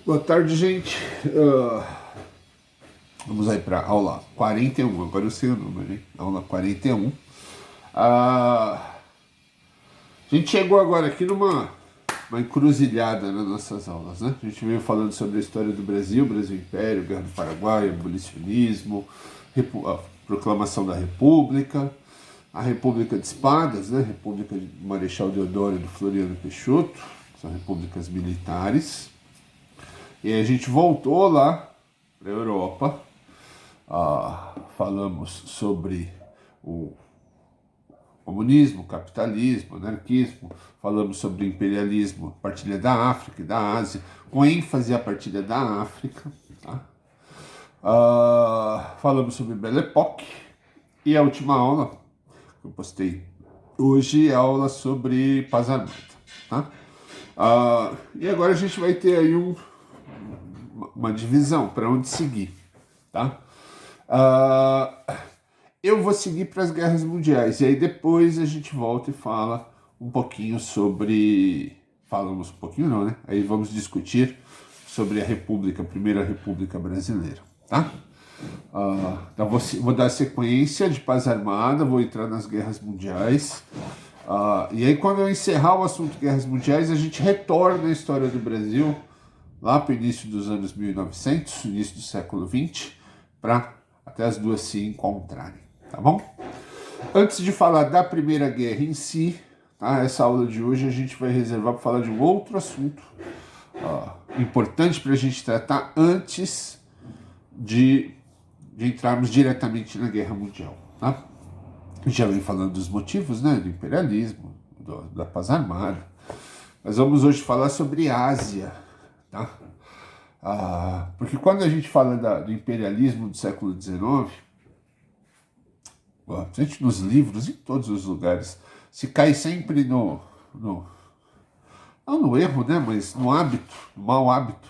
Boa tarde, gente. Vamos aí para aula 41. Agora eu sei o número, hein? Aula 41. A gente chegou agora aqui uma encruzilhada nas nossas aulas, né? A gente veio falando sobre a história do Brasil, Brasil Império, Guerra do Paraguai, abolicionismo, a proclamação da República, a República de Espadas, né? República de Marechal Deodoro e do Floriano Peixoto, são repúblicas militares. E aí a gente voltou lá para a Europa, falamos sobre o comunismo, capitalismo, anarquismo, falamos sobre imperialismo, partilha da África e da Ásia, com ênfase à partilha da África. Tá? Falamos sobre Belle Époque, e a última aula que eu postei hoje é a aula sobre paz armada. Tá? E agora a gente vai ter aí uma divisão para onde seguir, tá? Eu vou seguir para as guerras mundiais e aí depois a gente volta e fala um pouquinho sobre, falamos um pouquinho não, né? Aí vamos discutir sobre a República, a Primeira República Brasileira, tá? Então vou dar sequência de paz armada, vou entrar nas guerras mundiais. E aí quando eu encerrar o assunto guerras mundiais, a gente retorna à história do Brasil lá para o início dos anos 1900, início do século XX, para até as duas se encontrarem, tá bom? Antes de falar da Primeira Guerra em si, tá? Essa aula de hoje a gente vai reservar para falar de um outro assunto importante para a gente tratar antes de entrarmos diretamente na Guerra Mundial, tá? A gente já vem falando dos motivos, né, do imperialismo, da paz armada, mas vamos hoje falar sobre Ásia, tá? Porque quando a gente fala do imperialismo do século XIX, gente, nos livros, em todos os lugares, se cai sempre não no erro, né, mas no hábito, no mau hábito,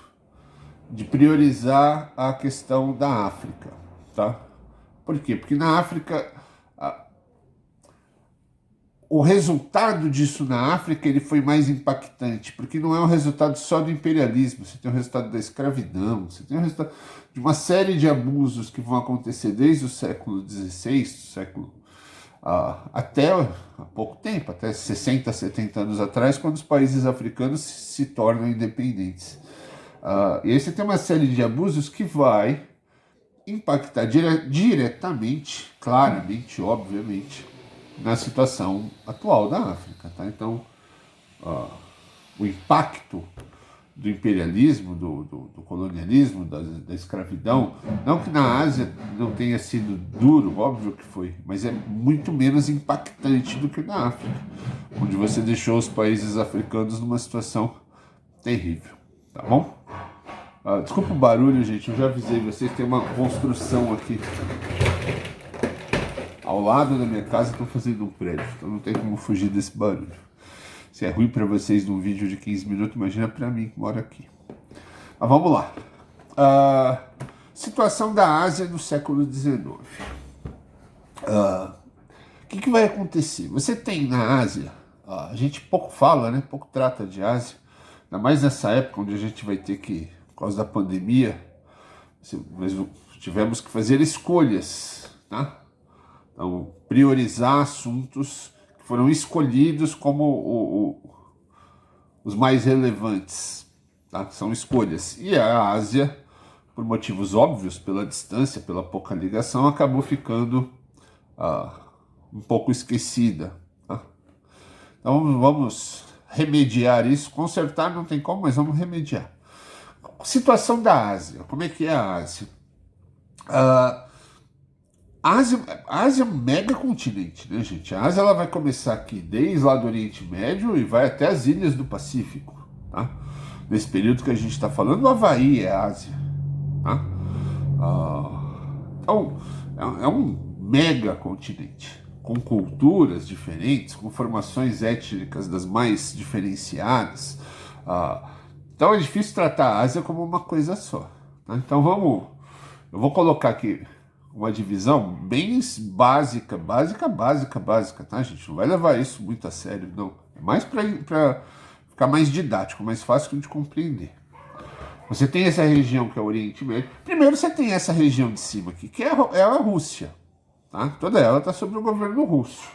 de priorizar a questão da África, tá? Por quê? Porque na África, o resultado disso na África ele foi mais impactante, porque não é um resultado só do imperialismo, você tem o resultado da escravidão, você tem o resultado de uma série de abusos que vão acontecer desde o século XVI, até há pouco tempo, até 60, 70 anos atrás, quando os países africanos se tornam independentes. E aí você tem uma série de abusos que vai impactar diretamente, claramente, obviamente, na situação atual da África, tá? Então, o impacto do imperialismo, do colonialismo, da escravidão, não que na Ásia não tenha sido duro, óbvio que foi, mas é muito menos impactante do que na África, onde você deixou os países africanos numa situação terrível, tá bom? Desculpa o barulho, gente, eu já avisei vocês, tem uma construção aqui ao lado da minha casa, estou fazendo um prédio, então não tem como fugir desse barulho. Se é ruim para vocês num vídeo de 15 minutos, imagina para mim que moro aqui. Mas vamos lá. Situação da Ásia no século XIX. O que vai acontecer? Você tem na Ásia, a gente pouco fala, né? Pouco trata de Ásia, ainda mais nessa época onde a gente vai ter que, por causa da pandemia, tivemos que fazer escolhas, tá? Então, priorizar assuntos que foram escolhidos como os mais relevantes, tá? São escolhas. E a Ásia, por motivos óbvios, pela distância, pela pouca ligação, acabou ficando um pouco esquecida. Tá? Então vamos remediar isso. Consertar não tem como, mas vamos remediar. Situação da Ásia. Como é que é a Ásia? A Ásia é um mega continente, né, gente? A Ásia ela vai começar aqui desde lá do Oriente Médio e vai até as ilhas do Pacífico, tá? Nesse período que a gente está falando, o Havaí é Ásia, tá? Então, é um mega continente, com culturas diferentes, com formações étnicas das mais diferenciadas. Então é difícil tratar a Ásia como uma coisa só, tá? Então eu vou colocar aqui uma divisão bem básica, tá, gente? Não vai levar isso muito a sério, não. É mais para ficar mais didático, mais fácil de compreender. Você tem essa região que é o Oriente Médio. Primeiro você tem essa região de cima aqui, que é a Rússia. Tá? Toda ela está sob o governo russo.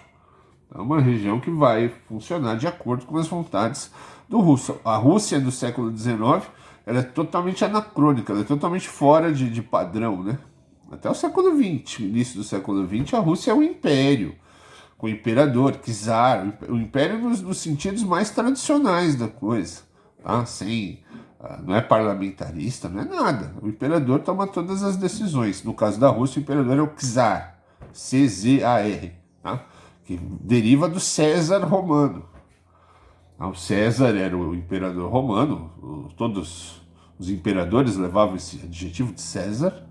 É uma região que vai funcionar de acordo com as vontades do russo. A Rússia do século XIX, ela é totalmente anacrônica, ela é totalmente fora de padrão, né? Até o século XX, início do século XX, a Rússia é um império, com o imperador, czar, o império nos sentidos mais tradicionais da coisa, tá? Sem, não é parlamentarista, não é nada. O imperador toma todas as decisões. No caso da Rússia, o imperador é o czar, C-Z-A-R, tá? Que deriva do César romano. O César era o imperador romano, todos os imperadores levavam esse adjetivo de César,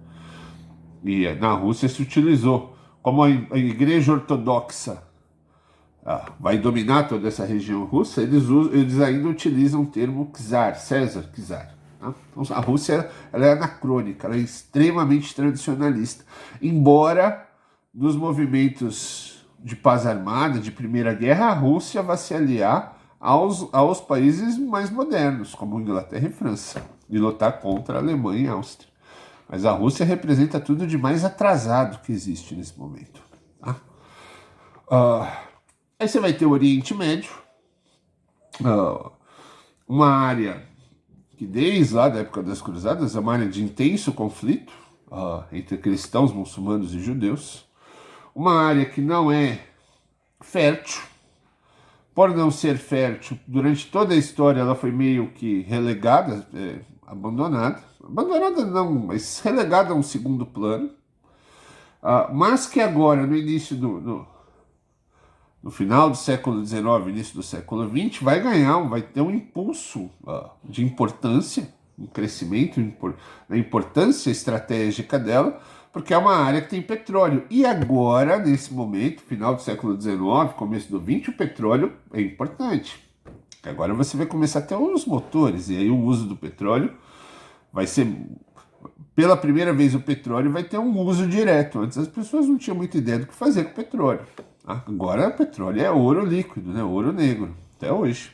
e na Rússia se utilizou. Como a Igreja Ortodoxa vai dominar toda essa região russa, eles ainda utilizam o termo czar, César, czar. Tá? Então, a Rússia ela é anacrônica, ela é extremamente tradicionalista, embora nos movimentos de paz armada, de Primeira Guerra, a Rússia vai se aliar aos países mais modernos, como Inglaterra e França, e lutar contra a Alemanha e a Áustria. Mas a Rússia representa tudo de mais atrasado que existe nesse momento. Tá? Aí você vai ter o Oriente Médio, uma área que desde lá da época das Cruzadas é uma área de intenso conflito entre cristãos, muçulmanos e judeus. Uma área que não é fértil. Por não ser fértil, durante toda a história ela foi meio que relegada, abandonada. Abandonada não, mas relegada a um segundo plano. Mas que agora, no início no final do século XIX, início do século XX, vai ter um impulso de importância, um crescimento na importância estratégica dela, porque é uma área que tem petróleo. E agora, nesse momento, final do século XIX, começo do XX, o petróleo é importante. Agora você vai começar a ter os motores, e aí o uso do petróleo vai ser... Pela primeira vez o petróleo vai ter um uso direto. Antes as pessoas não tinham muita ideia do que fazer com o petróleo. Agora o petróleo é ouro líquido, né? Ouro negro, até hoje.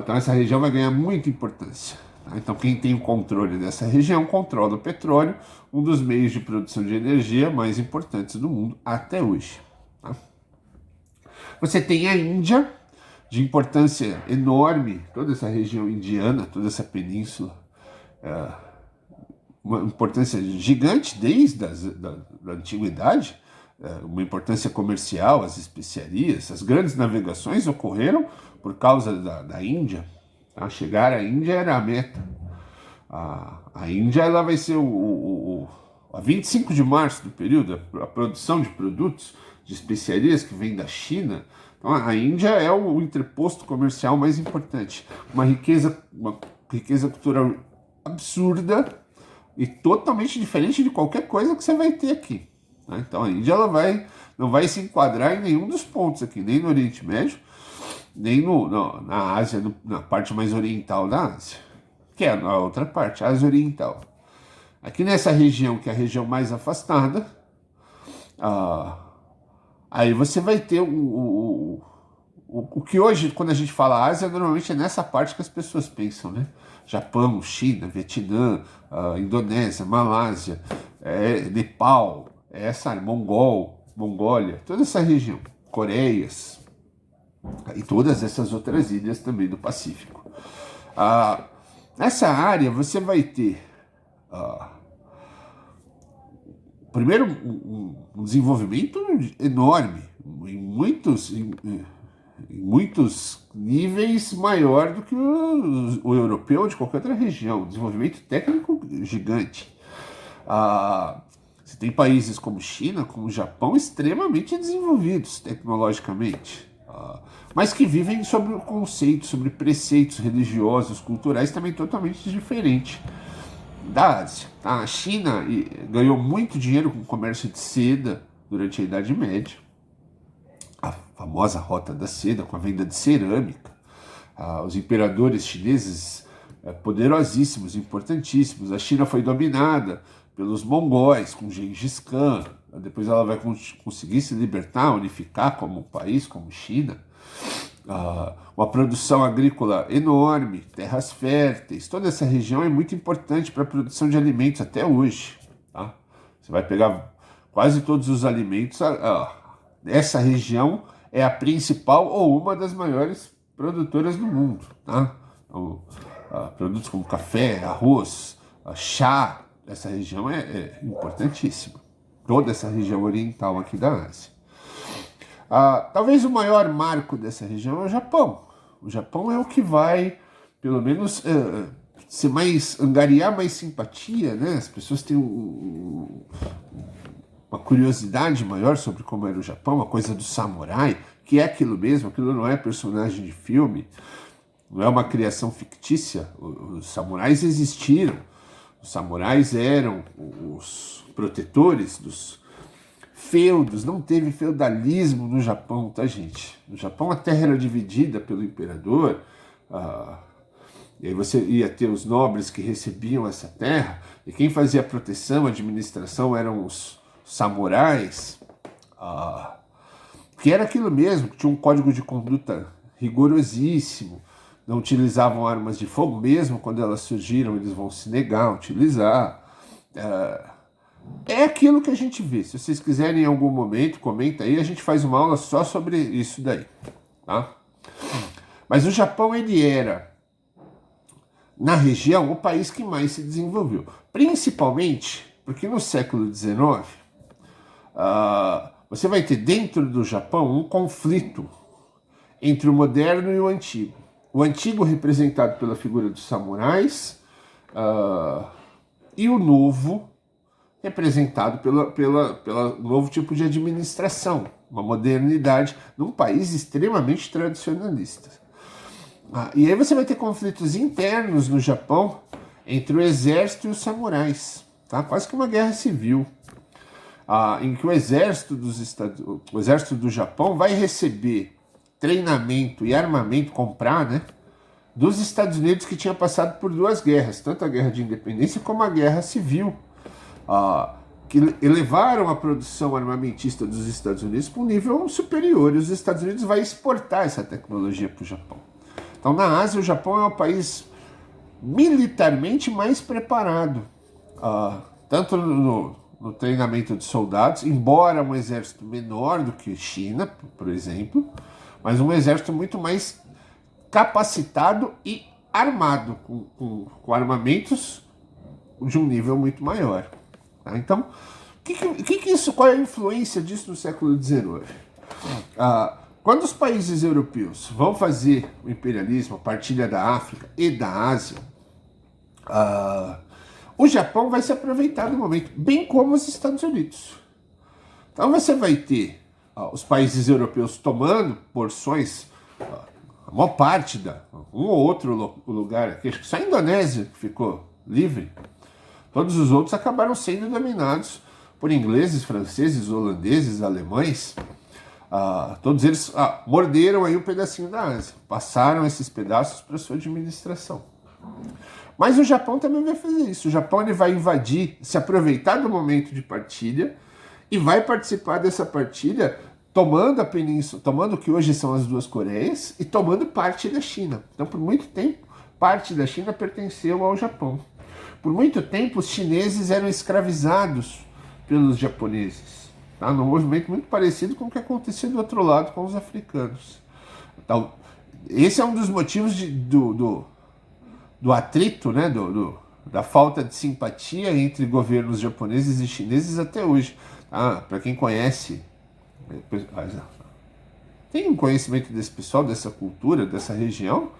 Então essa região vai ganhar muita importância. Então quem tem o controle dessa região controla o petróleo, um dos meios de produção de energia mais importantes do mundo até hoje. Tá? Você tem a Índia, de importância enorme, toda essa região indiana, toda essa península, uma importância gigante desde da antiguidade, uma importância comercial, as especiarias, as grandes navegações ocorreram por causa da Índia. Tá? Chegar à Índia era a meta. A Índia ela vai ser a 25 de março do período, a produção de produtos, de especiarias que vem da China. Então, a Índia é o interposto comercial mais importante. Uma riqueza cultural absurda e totalmente diferente de qualquer coisa que você vai ter aqui. Tá? Então, a Índia não vai se enquadrar em nenhum dos pontos aqui, nem no Oriente Médio, nem na Ásia, na parte mais oriental da Ásia, que é a outra parte, a Ásia Oriental. Aqui nessa região, que é a região mais afastada, aí você vai ter o que hoje, quando a gente fala Ásia, normalmente é nessa parte que as pessoas pensam, né? Japão, China, Vietnã, Indonésia, Malásia, Nepal, Mongólia, toda essa região, Coreias, e todas essas outras ilhas também do Pacífico. Nessa área você vai ter primeiro um desenvolvimento enorme, em muitos níveis maior do que o europeu ou de qualquer outra região, desenvolvimento técnico gigante. Você tem países como China, como Japão, extremamente desenvolvidos tecnologicamente, mas que vivem sobre o conceito, sobre preceitos religiosos, culturais também totalmente diferentes da Ásia. A China ganhou muito dinheiro com o comércio de seda durante a Idade Média, a famosa Rota da Seda, com a venda de cerâmica. Os imperadores chineses poderosíssimos, importantíssimos. A China foi dominada pelos mongóis, com Gengis Khan. Depois ela vai conseguir se libertar, unificar como país, como China. uma produção agrícola enorme, terras férteis. Toda essa região é muito importante para a produção de alimentos até hoje. Tá? Você vai pegar quase todos os alimentos. Essa região é a principal ou uma das maiores produtoras do mundo. Tá? Então, produtos como café, arroz, chá, essa região é importantíssima. Toda essa região oriental aqui da Ásia. Talvez o maior marco dessa região é o Japão. O Japão é o que vai, pelo menos, angariar mais simpatia, né? As pessoas têm uma curiosidade maior sobre como era o Japão, uma coisa do samurai, que é aquilo mesmo, aquilo não é personagem de filme, não é uma criação fictícia. Os samurais existiram, os samurais eram os protetores dos feudos, não teve feudalismo no Japão, tá, gente? No Japão a terra era dividida pelo imperador, e aí você ia ter os nobres que recebiam essa terra, e quem fazia a proteção, a administração eram os samurais, que era aquilo mesmo, que tinha um código de conduta rigorosíssimo, não utilizavam armas de fogo, mesmo quando elas surgiram, eles vão se negar a utilizar. É aquilo que a gente vê. Se vocês quiserem em algum momento, comenta aí, a gente faz uma aula só sobre isso daí. Tá? Mas o Japão, ele era, na região, o país que mais se desenvolveu. Principalmente porque no século XIX, você vai ter dentro do Japão um conflito entre o moderno e o antigo. O antigo representado pela figura dos samurais, e o novo representado pelo novo tipo de administração, uma modernidade num país extremamente tradicionalista. E aí você vai ter conflitos internos no Japão entre o exército e os samurais, tá? Quase que uma guerra civil, em que o exército do Japão vai receber treinamento e armamento, comprar, né, dos Estados Unidos, que tinha passado por duas guerras, tanto a Guerra de Independência como a Guerra Civil, que elevaram a produção armamentista dos Estados Unidos para um nível superior, e os Estados Unidos vai exportar essa tecnologia para o Japão. Então, na Ásia, o Japão é o país militarmente mais preparado, tanto no treinamento de soldados, embora um exército menor do que a China, por exemplo, mas um exército muito mais capacitado e armado, com armamentos de um nível muito maior. Tá? Então, qual é a influência disso no século XIX? Quando os países europeus vão fazer o imperialismo, a partilha da África e da Ásia, o Japão vai se aproveitar do momento, bem como os Estados Unidos. Então você vai ter os países europeus tomando porções, a maior parte um ou outro lugar aqui, acho que só a Indonésia que ficou livre. Todos os outros acabaram sendo dominados por ingleses, franceses, holandeses, alemães. Todos eles morderam aí um pedacinho da Ásia, passaram esses pedaços para sua administração. Mas o Japão também vai fazer isso. O Japão, ele vai invadir, se aproveitar do momento de partilha e vai participar dessa partilha tomando a península, tomando o que hoje são as duas Coreias e tomando parte da China. Então, por muito tempo, parte da China pertenceu ao Japão. Por muito tempo, os chineses eram escravizados pelos japoneses, tá? Num movimento muito parecido com o que acontecia do outro lado com os africanos. Então, esse é um dos motivos do atrito, né? Da falta de simpatia entre governos japoneses e chineses até hoje. Para quem conhece, tem um conhecimento desse pessoal, dessa cultura, dessa região,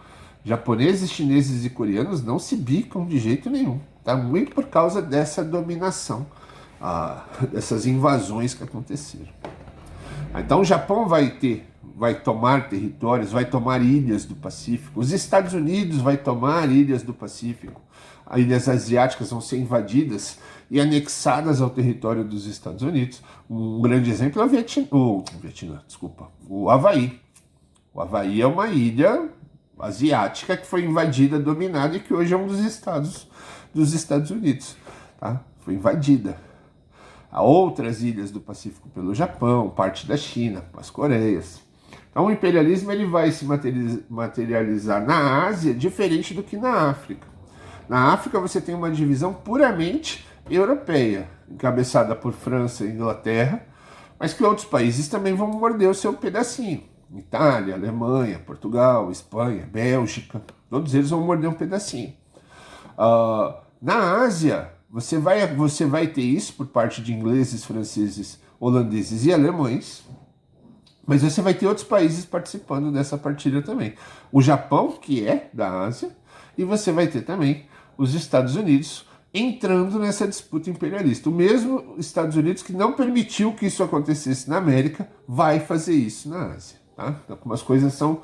japoneses, chineses e coreanos não se bicam de jeito nenhum. Tá? Muito por causa dessa dominação, dessas invasões que aconteceram. Então o Japão vai tomar territórios, vai tomar ilhas do Pacífico. Os Estados Unidos vai tomar ilhas do Pacífico. As ilhas asiáticas vão ser invadidas e anexadas ao território dos Estados Unidos. Um grande exemplo é o Havaí. O Havaí é uma ilha asiática que foi invadida, dominada e que hoje é um dos estados dos Estados Unidos. Tá? Foi invadida. Há outras ilhas do Pacífico pelo Japão, parte da China, as Coreias. Então o imperialismo ele vai se materializar na Ásia diferente do que na África. Na África você tem uma divisão puramente europeia, encabeçada por França e Inglaterra, mas que outros países também vão morder o seu pedacinho. Itália, Alemanha, Portugal, Espanha, Bélgica, todos eles vão morder um pedacinho. Na Ásia, você vai ter isso por parte de ingleses, franceses, holandeses e alemães, mas você vai ter outros países participando dessa partilha também. O Japão, que é da Ásia, e você vai ter também os Estados Unidos entrando nessa disputa imperialista. O mesmo Estados Unidos que não permitiu que isso acontecesse na América, vai fazer isso na Ásia. Tá? Então, como as coisas são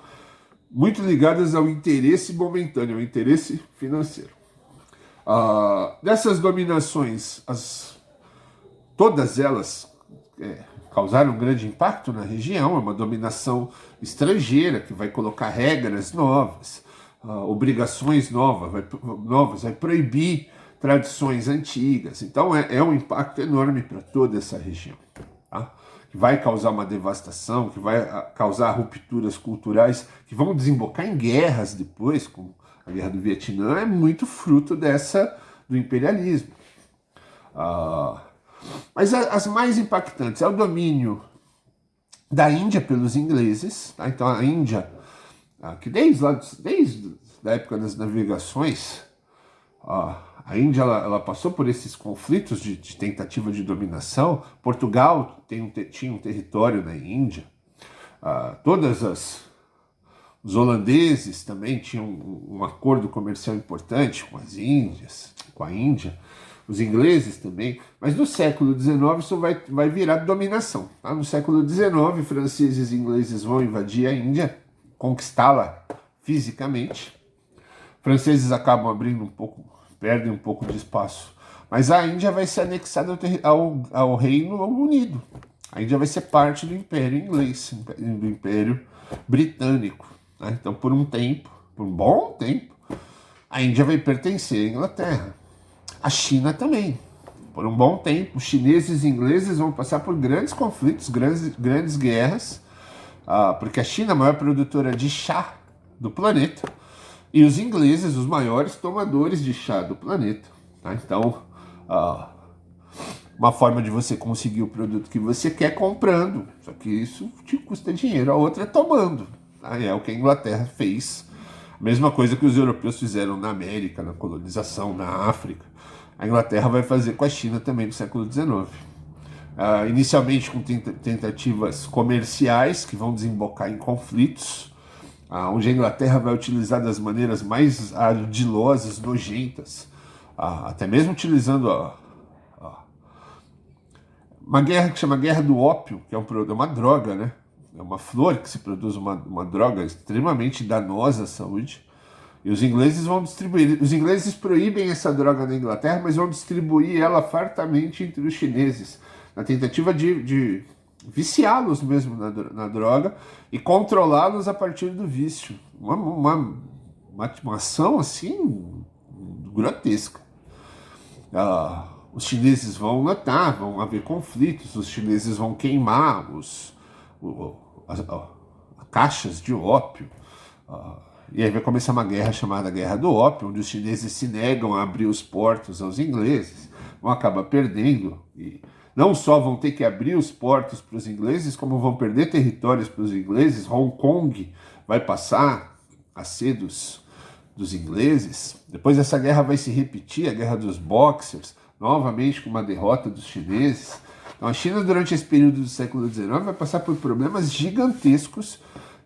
muito ligadas ao interesse momentâneo, ao interesse financeiro. Dessas dominações, todas elas causaram um grande impacto na região. É uma dominação estrangeira que vai colocar regras novas, obrigações novas, vai proibir tradições antigas. Então é um impacto enorme para toda essa região, tá? Que vai causar uma devastação, que vai causar rupturas culturais, que vão desembocar em guerras depois, como a Guerra do Vietnã, é muito fruto do imperialismo. Mas as mais impactantes é o domínio da Índia pelos ingleses. Tá? Então a Índia, que desde a época das navegações, a Índia ela passou por esses conflitos de tentativa de dominação. Portugal tinha um território na Índia. Os holandeses também tinham um acordo comercial importante com a Índia. Os ingleses também. Mas no século XIX isso vai virar dominação. Tá? No século XIX, franceses e ingleses vão invadir a Índia, conquistá-la fisicamente. Franceses acabam perdem um pouco de espaço. Mas a Índia vai ser anexada ao Reino Unido. A Índia vai ser parte do Império Inglês, do Império Britânico. Né? Então, por um bom tempo, a Índia vai pertencer à Inglaterra. A China também. Por um bom tempo, os chineses e ingleses vão passar por grandes conflitos, grandes guerras, porque a China é a maior produtora de chá do planeta, e os ingleses, os maiores tomadores de chá do planeta. Tá? Então, uma forma de você conseguir o produto que você quer comprando, só que isso te custa dinheiro. A outra é tomando. Tá? É o que a Inglaterra fez. A mesma coisa que os europeus fizeram na América, na colonização, na África. A Inglaterra vai fazer com a China também no século XIX. Inicialmente com tentativas comerciais que vão desembocar em conflitos, onde a Inglaterra vai utilizar das maneiras mais ardilosas, nojentas, até mesmo utilizando uma guerra que chama Guerra do Ópio, que é uma droga, né? É uma flor que se produz uma droga extremamente danosa à saúde. E os ingleses vão distribuir. Os ingleses proíbem essa droga na Inglaterra, mas vão distribuir ela fartamente entre os chineses, na tentativa de viciá-los mesmo na droga e controlá-los a partir do vício. Uma ação assim grotesca. Os chineses vão lutar, vão haver conflitos, os chineses vão queimar as caixas de ópio. E aí vai começar uma guerra chamada Guerra do Ópio, onde os chineses se negam a abrir os portos aos ingleses, vão acabar perdendo, e não só vão ter que abrir os portos para os ingleses, como vão perder territórios para os ingleses. Hong Kong vai passar a ser dos ingleses. Depois essa guerra vai se repetir, a Guerra dos Boxers, novamente com uma derrota dos chineses. Então a China, durante esse período do século XIX, vai passar por problemas gigantescos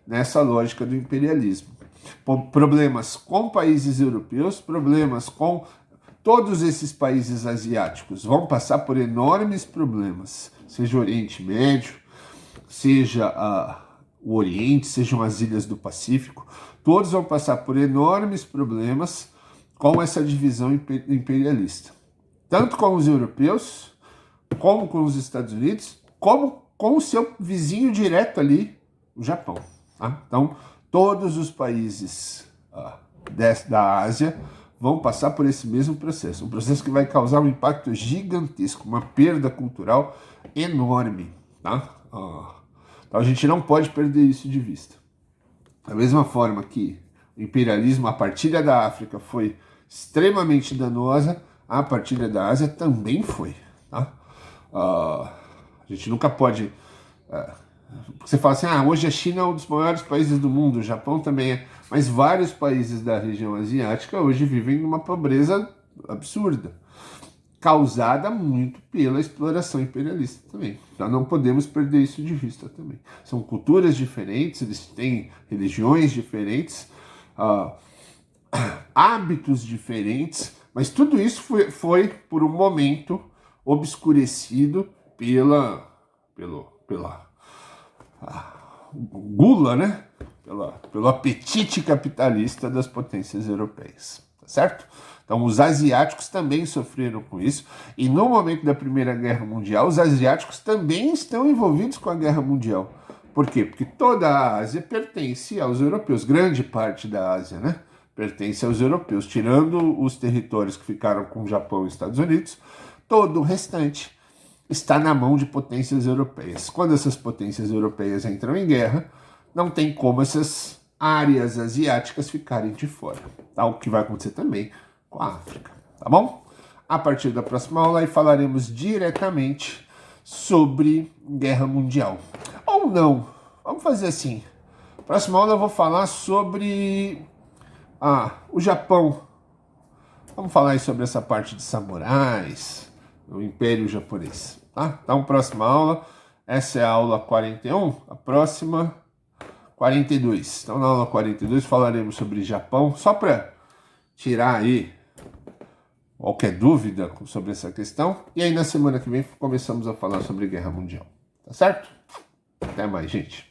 nessa lógica do imperialismo. Problemas com países europeus, problemas com todos esses países asiáticos. Vão passar por enormes problemas, seja o Oriente Médio, seja o Oriente, sejam as ilhas do Pacífico. Todos vão passar por enormes problemas com essa divisão imperialista. Tanto com os europeus, como com os Estados Unidos, como com o seu vizinho direto ali, o Japão. Tá? Então, todos os países da Ásia vão passar por esse mesmo processo. Um processo que vai causar um impacto gigantesco, uma perda cultural enorme. Tá? Então a gente não pode perder isso de vista. Da mesma forma que o imperialismo, a partilha da África foi extremamente danosa, a partilha da Ásia também foi. Tá? A gente nunca pode... você fala assim, hoje a China é um dos maiores países do mundo, o Japão também é, mas vários países da região asiática hoje vivem numa pobreza absurda, causada muito pela exploração imperialista também. Já não podemos perder isso de vista também. São culturas diferentes, eles têm religiões diferentes, hábitos diferentes, mas tudo isso foi por um momento obscurecido pela gula, né? Pelo apetite capitalista das potências europeias, tá certo? Então os asiáticos também sofreram com isso, e no momento da Primeira Guerra Mundial, os asiáticos também estão envolvidos com a Guerra Mundial. Por quê? Porque toda a Ásia pertence aos europeus, grande parte da Ásia, né? Pertence aos europeus, tirando os territórios que ficaram com o Japão e Estados Unidos, todo o restante está na mão de potências europeias. Quando essas potências europeias entram em guerra, não tem como essas áreas asiáticas ficarem de fora. Tá? O que vai acontecer também com a África, tá bom? A partir da próxima aula aí falaremos diretamente sobre guerra mundial. Ou não, vamos fazer assim. Próxima aula eu vou falar sobre o Japão. Vamos falar aí sobre essa parte de samurais, o Império Japonês, tá? Então, próxima aula, essa é a aula 41, a próxima 42. Então, na aula 42 falaremos sobre Japão, só para tirar aí qualquer dúvida sobre essa questão. E aí, na semana que vem, começamos a falar sobre Guerra Mundial, tá certo? Até mais, gente.